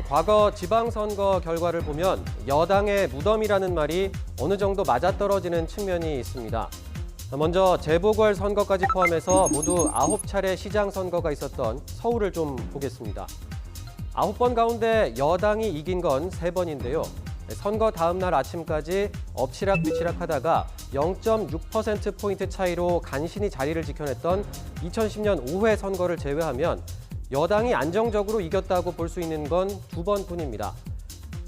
과거 지방선거 결과를 보면 여당의 무덤이라는 말이 어느 정도 맞아떨어지는 측면이 있습니다. 먼저 재보궐선거까지 포함해서 모두 9차례 시장 선거가 있었던 서울을 좀 보겠습니다. 9번 가운데 여당이 이긴 건 3번인데요. 선거 다음 날 아침까지 엎치락뒤치락 하다가 0.6%포인트 차이로 간신히 자리를 지켜냈던 2010년 5회 선거를 제외하면 여당이 안정적으로 이겼다고 볼 수 있는 건 2번뿐입니다.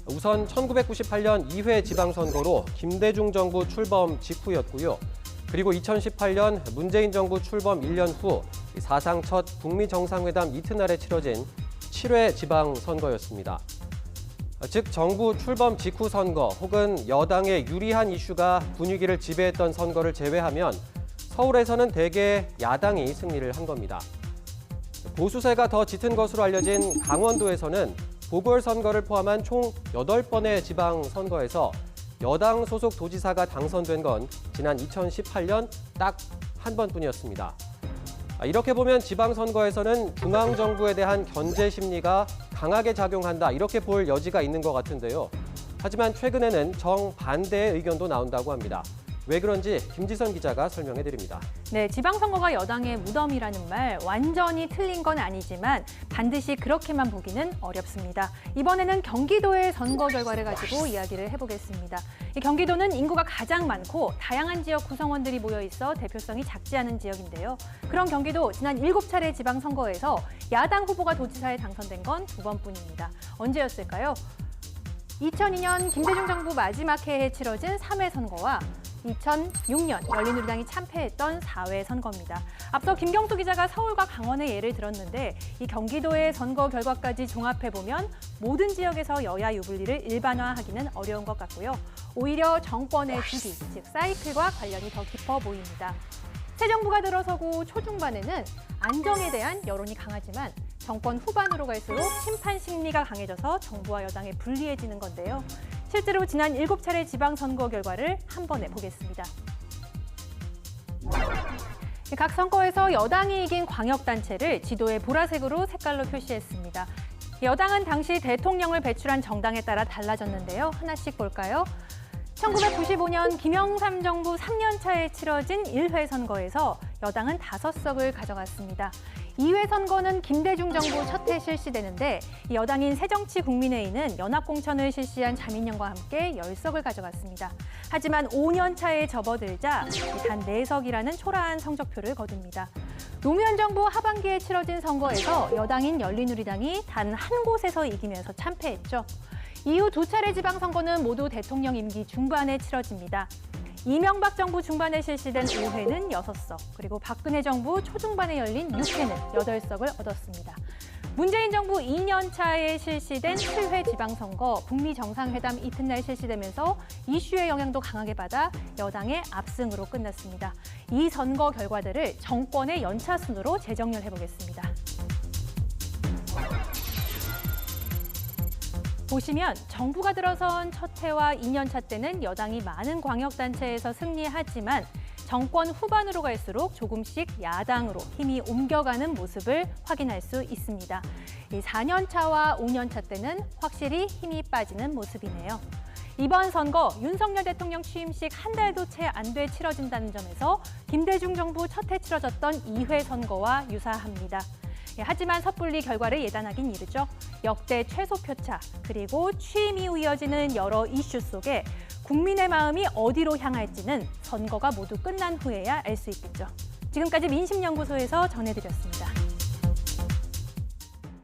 우선 1998년 2회 지방선거로 김대중 정부 출범 직후였고요. 그리고 2018년 문재인 정부 출범 1년 후 사상 첫 북미 정상회담 이튿날에 치러진 7회 지방선거였습니다. 즉 정부 출범 직후 선거 혹은 여당의 유리한 이슈가 분위기를 지배했던 선거를 제외하면 서울에서는 대개 야당이 승리를 한 겁니다. 보수세가 더 짙은 것으로 알려진 강원도에서는 보궐선거를 포함한 총 8번의 지방선거에서 여당 소속 도지사가 당선된 건 지난 2018년 딱 한 번뿐이었습니다. 이렇게 보면 지방선거에서는 중앙정부에 대한 견제 심리가 강하게 작용한다, 이렇게 볼 여지가 있는 것 같은데요. 하지만 최근에는 정반대의 의견도 나온다고 합니다. 왜 그런지 김지선 기자가 설명해 드립니다. 네, 지방선거가 여당의 무덤이라는 말 완전히 틀린 건 아니지만 반드시 그렇게만 보기는 어렵습니다. 이번에는 경기도의 선거 결과를 가지고 이야기를 해보겠습니다. 이 경기도는 인구가 가장 많고 다양한 지역 구성원들이 모여 있어 대표성이 작지 않은 지역인데요. 그런 경기도 지난 7차례 지방선거에서 야당 후보가 도지사에 당선된 건 2번뿐입니다. 언제였을까요? 2002년 김대중 정부 마지막 해에 치러진 3회 선거와 2006년 열린우리당이 참패했던 4회 선거입니다. 앞서 김경수 기자가 서울과 강원의 예를 들었는데 이 경기도의 선거 결과까지 종합해보면 모든 지역에서 여야 유불리를 일반화하기는 어려운 것 같고요. 오히려 정권의 주기, 즉 사이클과 관련이 더 깊어 보입니다. 새 정부가 들어서고 초중반에는 안정에 대한 여론이 강하지만 정권 후반으로 갈수록 심판 심리가 강해져서 정부와 여당이 불리해지는 건데요. 실제로 지난 7차례 지방선거 결과를 한 번에 보겠습니다. 각 선거에서 여당이 이긴 광역단체를 지도에 보라색으로 색깔로 표시했습니다. 여당은 당시 대통령을 배출한 정당에 따라 달라졌는데요. 하나씩 볼까요? 1995년 김영삼 정부 3년 차에 치러진 1회 선거에서 여당은 5석을 가져갔습니다. 2회 선거는 김대중 정부 첫 해 실시되는데 여당인 새정치국민회의는 연합공천을 실시한 자민련과 함께 10석을 가져갔습니다. 하지만 5년 차에 접어들자 단 4석이라는 초라한 성적표를 거둡니다. 노무현 정부 하반기에 치러진 선거에서 여당인 열린우리당이 단 한 곳에서 이기면서 참패했죠. 이후 2차례 지방선거는 모두 대통령 임기 중반에 치러집니다. 이명박 정부 중반에 실시된 5회는 6석, 그리고 박근혜 정부 초중반에 열린 6회는 8석을 얻었습니다. 문재인 정부 2년 차에 실시된 7회 지방선거, 북미 정상회담 이튿날 실시되면서 이슈의 영향도 강하게 받아 여당의 압승으로 끝났습니다. 이 선거 결과들을 정권의 연차 순으로 재정렬해보겠습니다. 보시면 정부가 들어선 첫 해와 2년 차 때는 여당이 많은 광역단체에서 승리하지만 정권 후반으로 갈수록 조금씩 야당으로 힘이 옮겨가는 모습을 확인할 수 있습니다. 이 4년 차와 5년 차 때는 확실히 힘이 빠지는 모습이네요. 이번 선거 윤석열 대통령 취임식 한 달도 채 안 돼 치러진다는 점에서 김대중 정부 첫 해 치러졌던 2회 선거와 유사합니다. 하지만 섣불리 결과를 예단하긴 이르죠. 역대 최소 표차, 그리고 취임 이후 이어지는 여러 이슈 속에 국민의 마음이 어디로 향할지는 선거가 모두 끝난 후에야 알 수 있겠죠. 지금까지 민심연구소에서 전해드렸습니다.